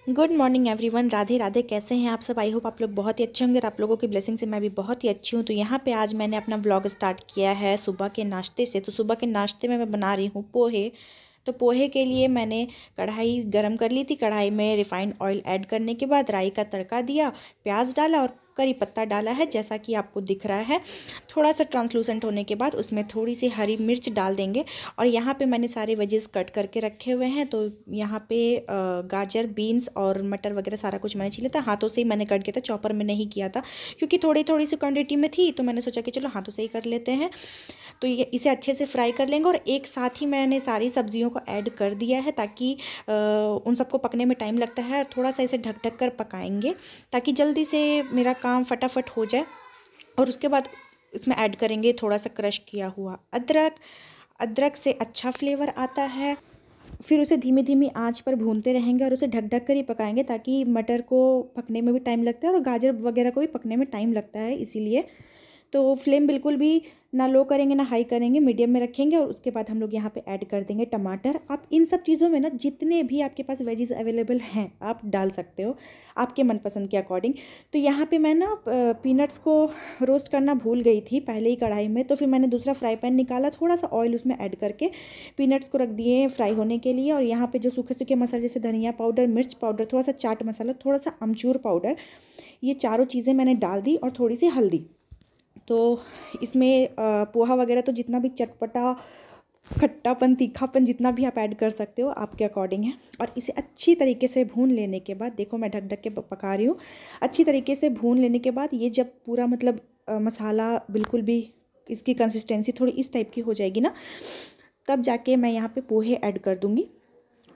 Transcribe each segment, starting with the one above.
Good morning everyone. Radhe Radhe. कैसे हैं आप सब? आई होप आप लोग बहुत ही अच्छे होंगे और आप लोगों की ब्लेसिंग से मैं भी बहुत ही अच्छी हूँ। तो यहाँ पे आज मैंने अपना व्लॉग स्टार्ट किया है सुबह के नाश्ते से। तो सुबह के नाश्ते में मैं बना रही हूँ पोहे। तो पोहे के लिए मैंने कढ़ाई गरम कर ली थी। कढ़ाई में रिफाइंड ऑयल ऐड करने के बाद राई का तड़का दिया, प्याज डाला और करी पत्ता डाला है, जैसा कि आपको दिख रहा है। थोड़ा सा ट्रांसलूसेंट होने के बाद उसमें थोड़ी सी हरी मिर्च डाल देंगे। और यहाँ पे मैंने सारे वेजेस कट करके रखे हुए हैं। तो यहाँ पे गाजर, बीन्स और मटर वगैरह सारा कुछ मैंने छीला था। हाथों से ही मैंने कट किया था, चॉपर में नहीं किया था, क्योंकि थोड़ी थोड़ी सी क्वान्टिटी में थी तो मैंने सोचा कि चलो हाथों से ही कर लेते हैं। तो ये इसे अच्छे से फ्राई कर लेंगे और एक साथ ही मैंने सारी सब्जियों को ऐड कर दिया है, ताकि उन सबको पकने में टाइम लगता है। और थोड़ा सा इसे ढक ढक कर पकाएंगे ताकि जल्दी से मेरा काम फटाफट हो जाए। और उसके बाद इसमें ऐड करेंगे थोड़ा सा क्रश किया हुआ अदरक। अदरक से अच्छा फ्लेवर आता है। फिर उसे धीमी धीमी आंच पर भूनते रहेंगे और उसे ढक ढक कर ही पकाएंगे, ताकि मटर को पकने में भी टाइम लगता है और गाजर वगैरह को भी पकने में टाइम लगता है, इसीलिए। तो फ्लेम बिल्कुल भी ना लो करेंगे ना हाई करेंगे, मीडियम में रखेंगे। और उसके बाद हम लोग यहाँ पे ऐड कर देंगे टमाटर। आप इन सब चीज़ों में ना जितने भी आपके पास वेजीज अवेलेबल हैं आप डाल सकते हो आपके मनपसंद के अकॉर्डिंग। तो यहाँ पे मैं ना पीनट्स को रोस्ट करना भूल गई थी पहले ही कढ़ाई में। तो फिर मैंने दूसरा फ्राई पैन निकाला, थोड़ा सा ऑयल उसमें ऐड करके पीनट्स को रख दिए फ्राई होने के लिए। और यहाँ पे जो सूखे सूखे मसाले जैसे धनिया पाउडर, मिर्च पाउडर, थोड़ा सा चाट मसाला, थोड़ा सा अमचूर पाउडर, ये चारों चीज़ें मैंने डाल दी और थोड़ी सी हल्दी। तो इसमें पोहा वगैरह तो जितना भी चटपटा, खट्टापन, तीखापन जितना भी आप ऐड कर सकते हो आपके अकॉर्डिंग है। और इसे अच्छी तरीके से भून लेने के बाद, देखो मैं ढक ढक के पका रही हूँ, अच्छी तरीके से भून लेने के बाद ये जब पूरा मतलब मसाला बिल्कुल भी इसकी कंसिस्टेंसी थोड़ी इस टाइप की हो जाएगी ना, तब जाके मैं यहाँ पे पोहे ऐड कर दूँगी।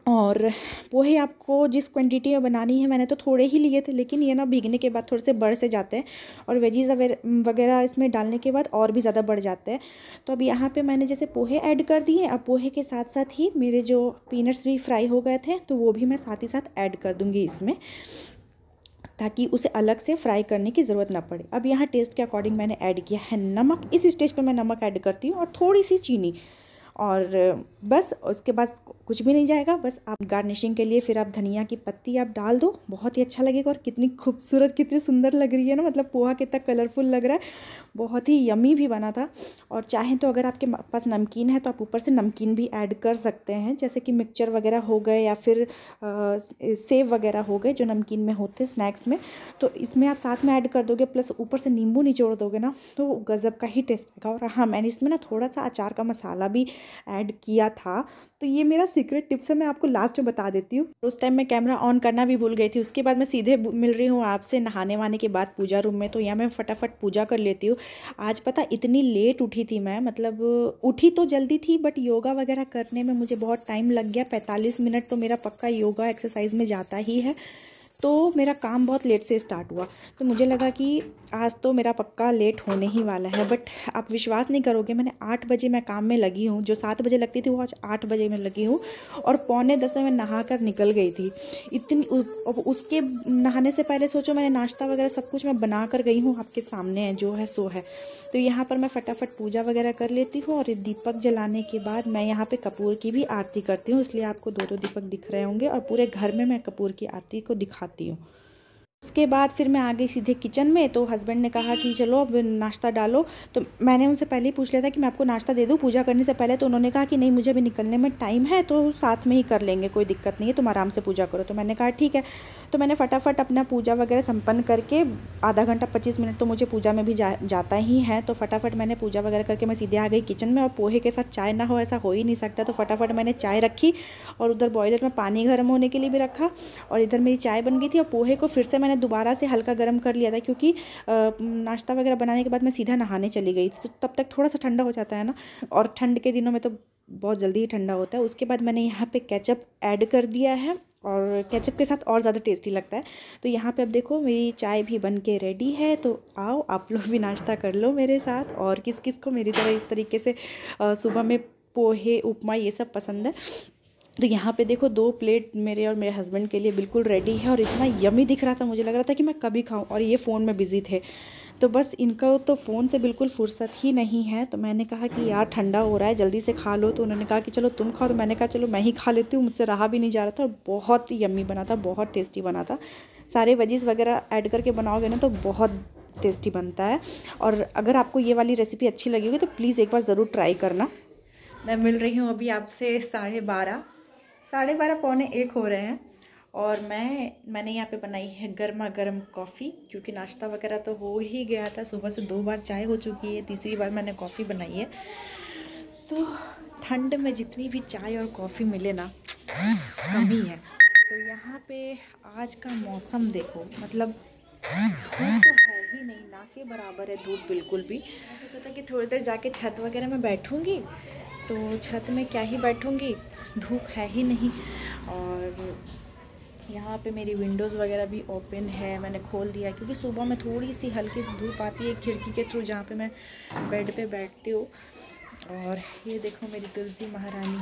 और पोहे आपको जिस क्वांटिटी में बनानी है, मैंने तो थोड़े ही लिए थे, लेकिन ये ना भीगने के बाद थोड़े से बढ़ से जाते हैं और वेजीज वगैरह इसमें डालने के बाद और भी ज़्यादा बढ़ जाते हैं। तो अब यहाँ पे मैंने जैसे पोहे ऐड कर दिए। अब पोहे के साथ साथ ही मेरे जो पीनट्स भी फ्राई हो गए थे तो वो भी मैं साथ ही साथ ऐड कर दूँगी इसमें, ताकि उसे अलग से फ्राई करने की ज़रूरत ना पड़े। अब यहाँ टेस्ट के अकॉर्डिंग मैंने ऐड किया है नमक। इस स्टेज पे मैं नमक ऐड करती हूँ और थोड़ी सी चीनी। और बस उसके बाद कुछ भी नहीं जाएगा। बस आप गार्निशिंग के लिए फिर आप धनिया की पत्ती आप डाल दो, बहुत ही अच्छा लगेगा। और कितनी खूबसूरत, कितनी सुंदर लग रही है ना, मतलब पोहा कितना कलरफुल लग रहा है, बहुत ही यमी भी बना था। और चाहें तो अगर आपके पास नमकीन है तो आप ऊपर से नमकीन भी ऐड कर सकते हैं, जैसे कि मिक्सचर वगैरह हो गए या फिर सेव वगैरह हो गए जो नमकीन में होते स्नैक्स में। तो इसमें आप साथ में ऐड कर दोगे, प्लस ऊपर से नींबू निचोड़ दोगे ना, तो गज़ब का ही टेस्ट आएगा। और हाँ, मैंने इसमें ना थोड़ा सा अचार का मसाला भी ऐड किया था। तो ये मेरा सीक्रेट टिप्स है, मैं आपको लास्ट में बता देती हूँ। उस टाइम मैं कैमरा ऑन करना भी भूल गई थी। उसके बाद मैं सीधे मिल रही हूँ आपसे नहाने वाने के बाद पूजा रूम में। तो यहाँ मैं फटाफट पूजा कर लेती हूँ। आज पता इतनी लेट उठी थी मैं, मतलब उठी तो जल्दी थी बट योगा वगैरह करने में मुझे बहुत टाइम लग गया। 45 मिनट तो मेरा पक्का योगा एक्सरसाइज में जाता ही है। तो मेरा काम बहुत लेट से स्टार्ट हुआ। तो मुझे लगा कि आज तो मेरा पक्का लेट होने ही वाला है। बट आप विश्वास नहीं करोगे, मैंने 8 बजे मैं काम में लगी हूँ। जो 7 बजे लगती थी वो आज 8 बजे में लगी हूँ और 9:45 में नहा कर निकल गई थी। इतनी उसके नहाने से पहले सोचो मैंने नाश्ता वगैरह सब कुछ मैं बना कर गई हूँ, आपके सामने है जो है सो है। तो यहाँ पर मैं फटाफट पूजा वगैरह कर लेती हूँ और दीपक जलाने के बाद मैं यहाँ पे कपूर की भी आरती करती हूँ, इसलिए आपको 2-2 दीपक दिख रहे होंगे और पूरे घर में मैं कपूर की आरती को दिखाती हूँ। उसके बाद फिर मैं आ गई सीधे किचन में। तो हस्बैंड ने कहा कि चलो अब नाश्ता डालो। तो मैंने उनसे पहले ही पूछ लिया था कि मैं आपको नाश्ता दे दूं पूजा करने से पहले। तो उन्होंने कहा कि नहीं, मुझे अभी निकलने में टाइम है, तो साथ में ही कर लेंगे, कोई दिक्कत नहीं है, तुम आराम से पूजा करो। तो मैंने कहा ठीक है। तो मैंने फटाफट अपना पूजा वगैरह संपन्न करके, आधा घंटा 25 मिनट तो मुझे पूजा में भी जाता ही है। तो फटाफट मैंने पूजा वगैरह करके मैं सीधे आ गई किचन में। और पोहे के साथ चाय ना हो ऐसा हो ही नहीं सकता। तो फटाफट मैंने चाय रखी और उधर बॉयलर में पानी गर्म होने के लिए भी रखा। और इधर मेरी चाय बन गई थी और पोहे को फिर से मैंने दोबारा से हल्का गर्म कर लिया था, क्योंकि नाश्ता वगैरह बनाने के बाद मैं सीधा नहाने चली गई थी। तो तब तक थोड़ा सा ठंडा हो जाता है ना, और ठंड के दिनों में तो बहुत जल्दी ही ठंडा होता है। उसके बाद मैंने यहाँ पे केचप ऐड कर दिया है और केचप के साथ और ज़्यादा टेस्टी लगता है। तो यहाँ पे अब देखो मेरी चाय भी बन के रेडी है। तो आओ आप लोग भी नाश्ता कर लो मेरे साथ। और किस किस को मेरी तरह इस तरीके से सुबह में पोहे, उपमा ये सब पसंद है। तो यहाँ पे देखो 2 प्लेट मेरे और मेरे हस्बैंड के लिए बिल्कुल रेडी है। और इतना यमी दिख रहा था, मुझे लग रहा था कि मैं कभी खाऊं, और ये फ़ोन में बिज़ी थे। तो बस इनका तो फ़ोन से बिल्कुल फुर्सत ही नहीं है। तो मैंने कहा कि यार ठंडा हो रहा है, जल्दी से खा लो। तो उन्होंने कहा कि चलो तुम खाओ, तो मैंने कहा चलो मैं ही खा लेती हूँ, मुझसे रहा भी नहीं जा रहा था। और बहुत यम्मी बना था, बहुत टेस्टी बना था। सारे वेजिज़ वगैरह ऐड करके बनाओगे ना तो बहुत टेस्टी बनता है। और अगर आपको ये वाली रेसिपी अच्छी लगी होगी तो प्लीज़ एक बार ज़रूर ट्राई करना। मैं मिल रही हूँ अभी आपसे 12:30 पौने 1 हो रहे हैं। और मैंने यहाँ पे बनाई है गर्मा गर्म कॉफ़ी, क्योंकि नाश्ता वगैरह तो हो ही गया था। सुबह से 2 बार चाय हो चुकी है, तीसरी बार मैंने कॉफ़ी बनाई है। तो ठंड में जितनी भी चाय और कॉफ़ी मिले ना, कमी है। तो यहाँ पे आज का मौसम देखो, मतलब धूप तो है ही नहीं, ना के बराबर है धूप बिल्कुल भी। मैं सोचा था कि थोड़ी देर जाके छत वगैरह में बैठूँगी, तो छत में क्या ही बैठूँगी, धूप है ही नहीं। और यहाँ पे मेरी विंडोज़ वगैरह भी ओपन है, मैंने खोल दिया, क्योंकि सुबह में थोड़ी सी हल्की सी धूप आती है खिड़की के थ्रू जहाँ पे मैं बेड पे बैठती हूँ। और ये देखो मेरी तुलसी महारानी,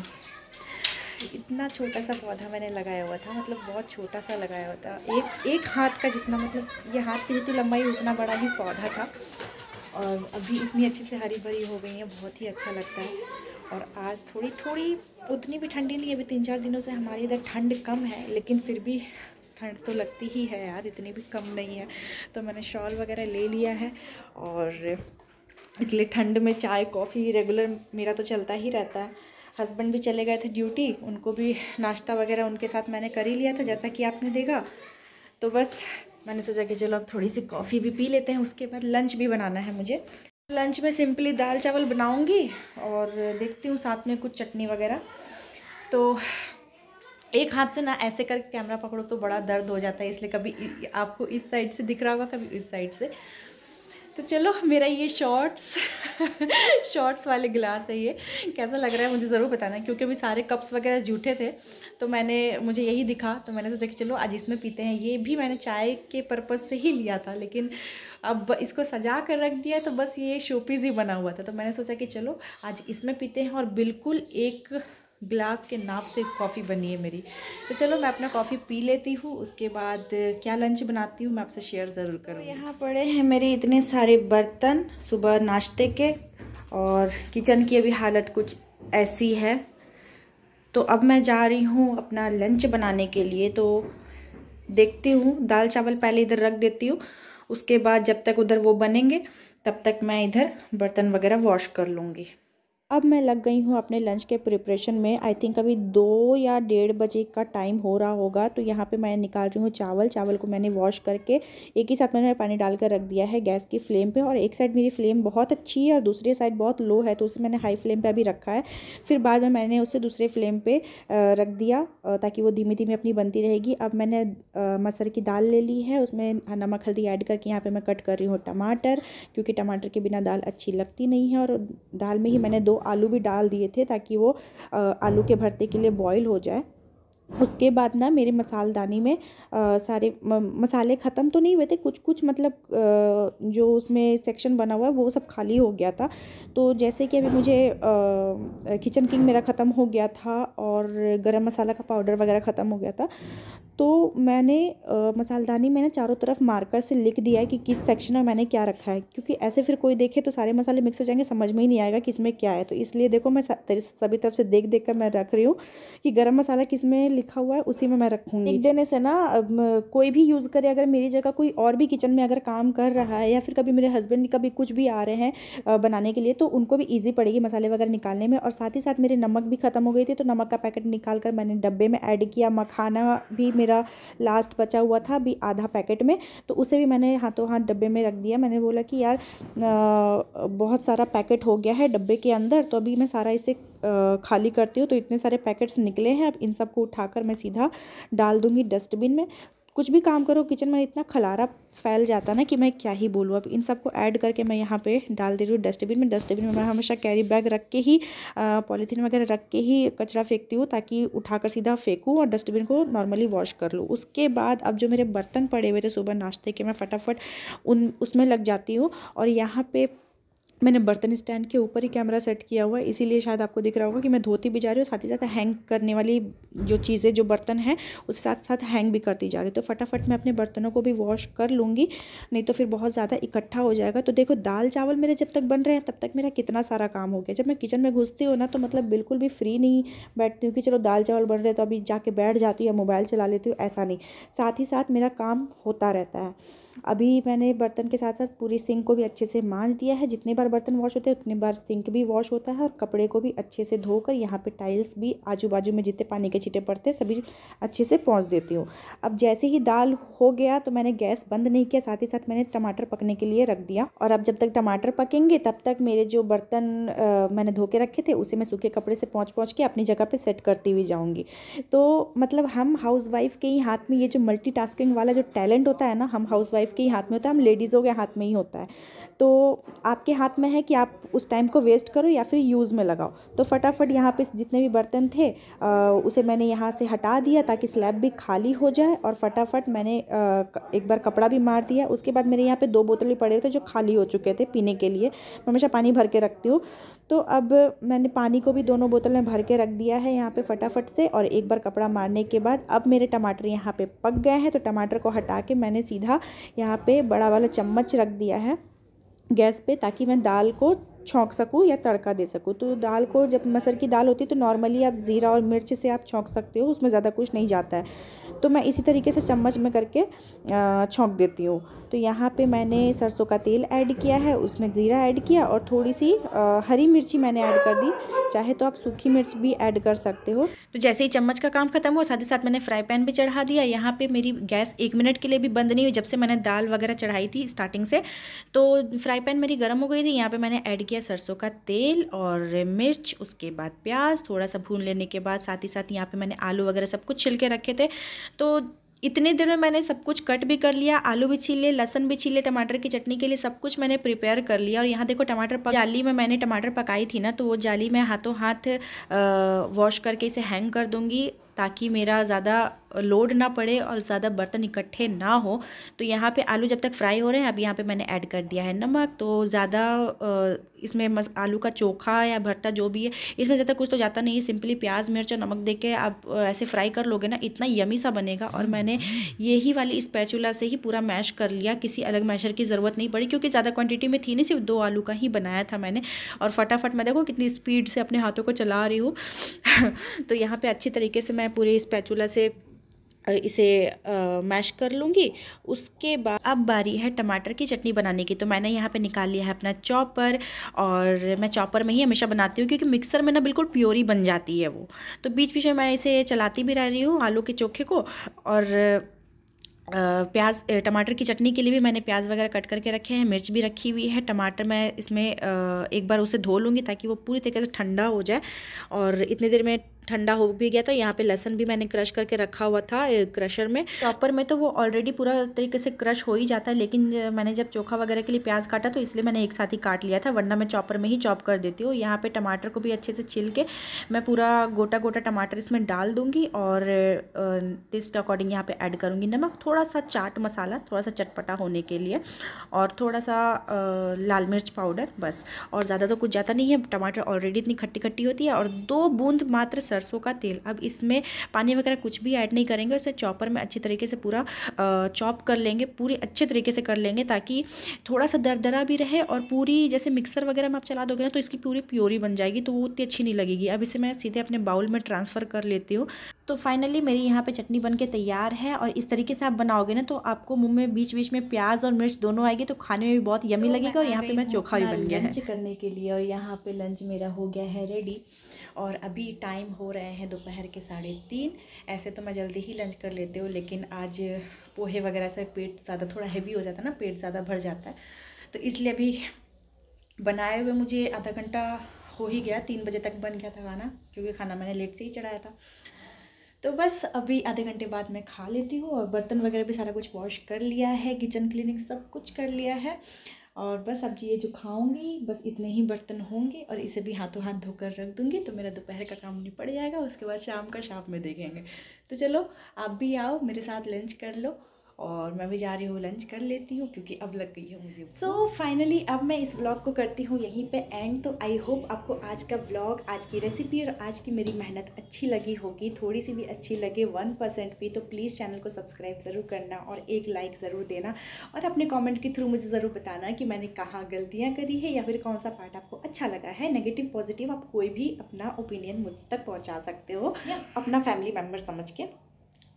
इतना छोटा सा पौधा मैंने लगाया हुआ था, मतलब बहुत छोटा सा लगाया हुआ था, एक हाथ का जितना, मतलब ये हाथ की जितनी लंबाई उतना बड़ा ही पौधा था। और अभी इतनी अच्छी से हरी भरी हो गई है, बहुत ही अच्छा लगता है। और आज थोड़ी उतनी भी ठंडी नहीं है, अभी 3-4 दिनों से हमारे इधर ठंड कम है, लेकिन फिर भी ठंड तो लगती ही है यार, इतनी भी कम नहीं है। तो मैंने शॉल वगैरह ले लिया है, और इसलिए ठंड में चाय कॉफ़ी रेगुलर मेरा तो चलता ही रहता है। हस्बैंड भी चले गए थे ड्यूटी, उनको भी नाश्ता वगैरह उनके साथ मैंने कर ही लिया था, जैसा कि आपने देखा। तो बस मैंने सोचा कि चलो अब थोड़ी सी कॉफ़ी भी पी लेते हैं, उसके बाद लंच भी बनाना है मुझे। लंच में सिंपली दाल चावल बनाऊंगी, और देखती हूँ साथ में कुछ चटनी वगैरह। तो एक हाथ से ना ऐसे करके कैमरा पकड़ो तो बड़ा दर्द हो जाता है, इसलिए कभी आपको इस साइड से दिख रहा होगा, कभी इस साइड से। तो चलो, मेरा ये शॉर्ट्स वाले गिलास है, ये कैसा लग रहा है मुझे ज़रूर बताना, क्योंकि अभी सारे कप्स वगैरह जूठे थे, तो मुझे यही दिखा, तो मैंने सोचा कि चलो आज इसमें पीते हैं। ये भी मैंने चाय के पर्पज़ से ही लिया था, लेकिन अब इसको सजा कर रख दिया, तो बस ये शोपीस ही बना हुआ था। तो मैंने सोचा कि चलो आज इसमें पीते हैं, और बिल्कुल एक ग्लास के नाप से कॉफ़ी बनी है मेरी। तो चलो मैं अपना कॉफ़ी पी लेती हूँ, उसके बाद क्या लंच बनाती हूँ मैं आपसे शेयर ज़रूर करूँ। यहाँ पड़े हैं मेरे इतने सारे बर्तन सुबह नाश्ते के, और किचन की अभी हालत कुछ ऐसी है। तो अब मैं जा रही हूँ अपना लंच बनाने के लिए। तो देखती हूँ, दाल चावल पहले इधर रख देती हूँ, उसके बाद जब तक उधर वो बनेंगे तब तक मैं इधर बर्तन वगैरह वॉश कर लूँगी। अब मैं लग गई हूँ अपने लंच के प्रिपरेशन में। आई थिंक अभी 2 या 1:30 बजे का टाइम हो रहा होगा। तो यहाँ पे मैं निकाल रही हूँ चावल को मैंने वॉश करके एक ही साथ मैंने पानी डाल कर रख दिया है गैस की फ्लेम पे। और एक साइड मेरी फ्लेम बहुत अच्छी है और दूसरी साइड बहुत लो है, तो उसे मैंने हाई फ्लेम पे अभी रखा है। फिर बाद में मैंने उसे दूसरे फ्लेम पे रख दिया ताकि वो धीमी धीमी अपनी बनती रहेगी। अब मैंने मसर की दाल ले ली है, उसमें नमक हल्दी ऐड करके यहाँ पर मैं कट कर रही हूँ टमाटर, क्योंकि टमाटर के बिना दाल अच्छी लगती नहीं है। और दाल में ही मैंने 2 आलू भी डाल दिए थे ताकि वो आलू के भरते के लिए बॉईल हो जाए। उसके बाद ना मेरे मसालदानी में सारे मसाले ख़त्म तो नहीं हुए थे, कुछ कुछ मतलब जो उसमें सेक्शन बना हुआ है वो सब खाली हो गया था। तो जैसे कि अभी मुझे किचन किंग मेरा ख़त्म हो गया था और गरम मसाला का पाउडर वगैरह ख़त्म हो गया था, तो मैंने मसालदानी में ना चारों तरफ मार्कर से लिख दिया है कि किस सेक्शन में मैंने क्या रखा है, क्योंकि ऐसे फिर कोई देखे तो सारे मसाले मिक्स हो जाएंगे, समझ में ही नहीं आएगा किस में क्या है। तो इसलिए देखो मैं सभी तरफ से देख देख कर मैं रख रही हूँ कि गरम मसाला किस में लिखा हुआ है उसी में मैं रखूँगी। लिख देने से ना कोई भी यूज़ करे, अगर मेरी जगह कोई और भी किचन में अगर काम कर रहा है या फिर कभी मेरे हस्बैंड कभी कुछ भी आ रहे हैं बनाने के लिए, तो उनको भी ईजी पड़ेगी मसाले वगैरह निकालने में। और साथ ही साथ मेरे नमक भी ख़त्म हो गई थी, तो नमक का पैकेट निकाल कर मैंने डब्बे में ऐड किया। मखाना भी मेरा लास्ट बचा हुआ था अभी आधा पैकेट में, तो उसे भी मैंने हाथों हाथ डब्बे में रख दिया। मैंने बोला कि यार बहुत सारा पैकेट हो गया है डब्बे के अंदर, तो अभी मैं सारा इसे खाली करती हूँ। तो इतने सारे पैकेट्स निकले हैं, अब इन सबको उठाकर मैं सीधा डाल दूँगी डस्टबिन में। कुछ भी काम करो किचन में इतना खलारा फैल जाता ना कि मैं क्या ही बोलूँ। अब इन सबको ऐड करके मैं यहाँ पे डाल दे रही हूँ डस्टबिन में। डस्टबिन में मैं हमेशा कैरी बैग रख के ही पॉलीथीन वगैरह रख के ही कचरा फेंकती हूँ, ताकि उठाकर सीधा फेंकूँ और डस्टबिन को नॉर्मली वॉश कर लूँ। उसके बाद अब जो मेरे बर्तन पड़े हुए थे सुबह नाश्ते के, मैं फटाफट उसमें लग जाती हूँ। और यहाँ पे मैंने बर्तन स्टैंड के ऊपर ही कैमरा सेट किया हुआ है, इसीलिए शायद आपको दिख रहा होगा कि मैं धोती भी जा रही हूँ, साथ ही साथ हैंग करने वाली जो चीज़ें जो बर्तन हैं उसके साथ साथ हैंग भी करती जा रही हूँ। तो फटाफट मैं अपने बर्तनों को भी वॉश कर लूँगी, नहीं तो फिर बहुत ज़्यादा इकट्ठा हो जाएगा। तो देखो दाल चावल मेरे जब तक बन रहे हैं तब तक मेरा कितना सारा काम हो गया। जब मैं किचन में घुसती हूँ ना तो मतलब बिल्कुल भी फ्री नहीं बैठती हूँ कि चलो दाल चावल बन रहे हैं तो अभी जाके बैठ जाती हूँ या मोबाइल चला लेती हूँ, ऐसा नहीं, साथ ही साथ मेरा काम होता रहता है। अभी मैंने बर्तन के साथ साथ पूरी सिंक को भी अच्छे से मांज दिया है। जितनी बार बर्तन वॉश होते हैं उतनी बार सिंक भी वॉश होता है, और कपड़े को भी अच्छे से धोकर यहाँ पे टाइल्स भी आजू बाजू में जितने पानी के छींटे पड़ते हैं सभी अच्छे से पोंछ देती हूँ। अब जैसे ही दाल हो गया तो मैंने गैस बंद नहीं किया, साथ ही साथ मैंने टमाटर पकने के लिए रख दिया। और अब जब तक टमाटर पकेंगे तब तक मेरे जो बर्तन मैंने धो के रखे थे उसे मैं सूखे कपड़े से पोंछ के अपनी जगह पर सेट करती हुई जाऊँगी। तो मतलब हम हाउसवाइफ के ही हाथ में ये जो मल्टीटास्किंग वाला जो टैलेंट होता है ना, हम हाउसवाइफ के ही हाथ में होता है, हम लेडीज़ों के हाथ में ही होता है। तो आपके हाथ में है कि आप उस टाइम को वेस्ट करो या फिर यूज़ में लगाओ। तो फटाफट यहाँ पे जितने भी बर्तन थे उसे मैंने यहाँ से हटा दिया ताकि स्लैब भी खाली हो जाए, और फटाफट मैंने एक बार कपड़ा भी मार दिया। उसके बाद मेरे यहाँ पे 2 बोतल भी पड़े हुए थे जो खाली हो चुके थे पीने के लिए, मैं हमेशा पानी भर के रखती हूँ। तो अब मैंने पानी को भी दोनों बोतल में भर के रख दिया है यहाँ पे फटाफट से, और एक बार कपड़ा मारने के बाद अब मेरे टमाटर यहाँ पे पक गए हैं। तो टमाटर को हटा के मैंने सीधा यहाँ पे बड़ा वाला चम्मच रख दिया है गैस पे, ताकि मैं दाल को छौंक सकूँ या तड़का दे सकूँ। तो दाल को, जब मसर की दाल होती है तो नॉर्मली आप ज़ीरा और मिर्च से आप छौंक सकते हो, उसमें ज़्यादा कुछ नहीं जाता है। तो मैं इसी तरीके से चम्मच में करके छौंक देती हूँ। तो यहाँ पे मैंने सरसों का तेल ऐड किया है, उसमें ज़ीरा ऐड किया और थोड़ी सी हरी मिर्ची मैंने ऐड कर दी, चाहे तो आप सूखी मिर्च भी ऐड कर सकते हो। तो जैसे ही चम्मच का काम खत्म हुआ साथ ही साथ मैंने फ्राई पैन भी चढ़ा दिया। यहाँ पे मेरी गैस 1 मिनट के लिए भी बंद नहीं हुई जब से मैंने दाल वगैरह चढ़ाई थी स्टार्टिंग से। तो फ्राई पैन मेरी गर्म हो गई थी। यहाँ पे मैंने ऐड किया सरसों का तेल और मिर्च, उसके बाद प्याज, थोड़ा सा भून लेने के बाद साथ ही साथ यहाँ पे मैंने आलू वगैरह सब कुछ छिल के रखे थे। तो इतने देर में मैंने सब कुछ कट भी कर लिया, आलू भी छील लिए, लहसुन भी छील लिए, टमाटर की चटनी के लिए सब कुछ मैंने प्रिपेयर कर लिया। और यहाँ देखो टमाटर जाली में मैंने टमाटर पकाई थी ना, तो वो जाली मैं हाथों हाथ वॉश करके इसे हैंग कर दूँगी ताकि मेरा ज़्यादा लोड ना पड़े और ज़्यादा बर्तन इकट्ठे ना हो। तो यहाँ पे आलू जब तक फ्राई हो रहे हैं, अब यहाँ पे मैंने ऐड कर दिया है नमक। तो ज़्यादा इसमें आलू का चोखा या भरता जो भी है इसमें ज़्यादा कुछ तो जाता नहीं है, सिंपली प्याज मिर्च और नमक दे के आप ऐसे फ्राई कर लोगे ना, इतना यमी सा बनेगा। और मैंने यही वाली स्पैचुला से ही पूरा मैश कर लिया, किसी अलग मैशर की ज़रूरत नहीं पड़ी क्योंकि ज़्यादा क्वान्टिटी में थी नहीं, सिर्फ 2 आलू का ही बनाया था मैंने। और फटाफट मैं देखो कितनी स्पीड से अपने हाथों को चला रही हूँ तो यहाँ पे अच्छी तरीके से मैं पूरे स्पैचुला से इसे मैश कर लूँगी। उसके बाद अब बारी है टमाटर की चटनी बनाने की। तो मैंने यहाँ पे निकाल लिया है अपना चॉपर, और मैं चॉपर में ही हमेशा बनाती हूँ क्योंकि मिक्सर में ना बिल्कुल प्योरी बन जाती है वो। तो बीच बीच में मैं इसे चलाती भी रह रही हूँ आलू के चोखे को। और प्याज टमाटर की चटनी के लिए भी मैंने प्याज वगैरह कट करके रखे हैं, मिर्च भी रखी हुई है। टमाटर मैं इसमें एक बार उसे धो लूँगी ताकि वो पूरी तरीके से ठंडा हो जाए। और इतनी देर में ठंडा हो भी गया। तो यहाँ पे लहसुन भी मैंने क्रश करके रखा हुआ था क्रशर में। चॉपर में तो वो ऑलरेडी पूरा तरीके से क्रश हो ही जाता है, लेकिन मैंने जब चोखा वगैरह के लिए प्याज काटा तो इसलिए मैंने एक साथ ही काट लिया था, वरना मैं चॉपर में ही चॉप कर देती हूँ। यहाँ पे टमाटर को भी अच्छे से छिल के मैं पूरा गोटा गोटा टमाटर इसमें डाल दूँगी, और टेस्ट अकॉर्डिंग यहाँ पे ऐड करूँगी नमक, थोड़ा सा चाट मसाला, थोड़ा सा चटपटा होने के लिए, और थोड़ा सा लाल मिर्च पाउडर, बस। और ज़्यादा तो कुछ जाता नहीं है, टमाटर ऑलरेडी इतनी खट्टी खट्टी होती है। और 2 बूंद मात्र सरसों का तेल। अब इसमें पानी वगैरह कुछ भी ऐड नहीं करेंगे, उसे चॉपर में अच्छी तरीके से पूरा चॉप कर लेंगे, पूरी अच्छे तरीके से कर लेंगे ताकि थोड़ा सा दरदरा भी रहे। और पूरी जैसे मिक्सर वगैरह में आप चला दोगे ना तो इसकी पूरी प्योरी बन जाएगी, तो वो उतनी अच्छी नहीं लगेगी। अब इसे मैं सीधे अपने बाउल में ट्रांसफ़र कर लेती हूँ। तो फाइनली मेरी यहाँ पे चटनी बन के तैयार है, और इस तरीके से आप बनाओगे ना तो आपको मुंह में बीच बीच में प्याज और मिर्च दोनों आएगी, तो खाने में भी बहुत यमी लगेगा। और यहाँ पे मैं चोखा भी बन गया है लंच करने के लिए, और यहाँ पे लंच मेरा हो गया है रेडी। और अभी टाइम हो रहे हैं दोपहर के 3:30। ऐसे तो मैं जल्दी ही लंच कर लेती हूँ, लेकिन आज पोहे वगैरह से पेट ज़्यादा थोड़ा हैवी हो जाता है ना, पेट ज़्यादा भर जाता है, तो इसलिए अभी बनाए हुए मुझे आधा घंटा हो ही गया। 3 बजे तक बन गया था खाना, क्योंकि खाना मैंने लेट से ही चढ़ाया था। तो बस अभी आधे घंटे बाद मैं खा लेती हूँ, और बर्तन वगैरह भी सारा कुछ वॉश कर लिया है, किचन क्लीनिंग सब कुछ कर लिया है। और बस अब ये जो खाऊंगी बस इतने ही बर्तन होंगे, और इसे भी हाथों हाथ धोकर रख दूंगी, तो मेरा दोपहर का काम निपट जाएगा। उसके बाद शाम का शाम में देखेंगे। तो चलो आप भी आओ, मेरे साथ लंच कर लो, और मैं भी जा रही हूँ लंच कर लेती हूँ क्योंकि अब लग गई है मुझे। सो फाइनली अब मैं इस व्लॉग को करती हूँ यहीं पे एंड। तो आई होप आपको आज का व्लॉग, आज की रेसिपी और आज की मेरी मेहनत अच्छी लगी होगी। थोड़ी सी भी अच्छी लगे 1% भी तो प्लीज़ चैनल को सब्सक्राइब ज़रूर करना और एक लाइक ज़रूर देना और अपने कमेंट के थ्रू मुझे ज़रूर बताना कि मैंने कहाँ गलतियाँ करी है या फिर कौन सा पार्ट आपको अच्छा लगा है। नेगेटिव पॉजिटिव आप कोई भी अपना ओपिनियन मुझ तक पहुँचा सकते हो अपना फैमिली मेम्बर समझ के।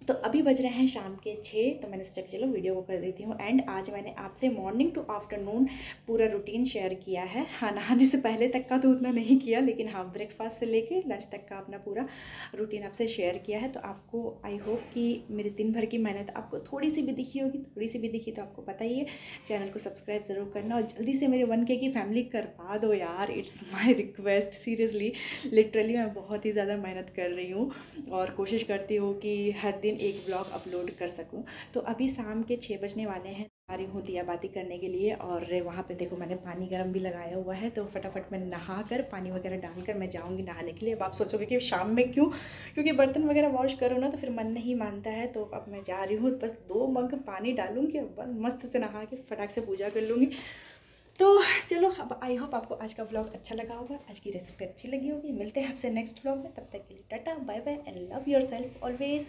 तो अभी बज रहे हैं शाम के 6, तो मैंने सोचा कि चलो वीडियो को कर देती हूँ एंड। आज मैंने आपसे मॉर्निंग टू आफ्टरनून पूरा रूटीन शेयर किया है। हाँ, नहाने से पहले तक का तो उतना नहीं किया, लेकिन हाँ ब्रेकफास्ट से लेके लंच तक का अपना पूरा रूटीन आपसे शेयर किया है। तो आपको आई होप कि मेरे दिन भर की मेहनत आपको थोड़ी सी भी दिखी होगी। थोड़ी सी भी दिखी तो आपको पता ही है, चैनल को सब्सक्राइब ज़रूर करना और जल्दी से मेरे 1K की फैमिली करवा दो यार। It's my request, seriously literally मैं बहुत ही ज़्यादा मेहनत कर रही हूँ और कोशिश करती हूँ कि हर दिन एक ब्लॉग अपलोड कर सकूं। तो अभी शाम के 6 बजने वाले हैं, आ रही हूँ दिया बाती करने के लिए। और वहाँ पे देखो मैंने पानी गर्म भी लगाया हुआ है, तो फटाफट मैं नहा कर पानी वगैरह डालकर मैं जाऊँगी नहाने के लिए। अब आप सोचोगे कि शाम में क्यों, क्योंकि बर्तन वगैरह वॉश करो ना तो फिर मन नहीं मानता है। तो अब मैं जा रही हूँ, बस 2 मग पानी डालूँगी और मस्त से नहा के फटाक से पूजा कर लूँगी। तो चलो, अब आई होप आपको आज का व्लॉग अच्छा लगा होगा, आज की रेसिपी अच्छी लगी होगी। मिलते हैं आपसे नेक्स्ट व्लॉग में, तब तक के लिए tata bye bye and love yourself always.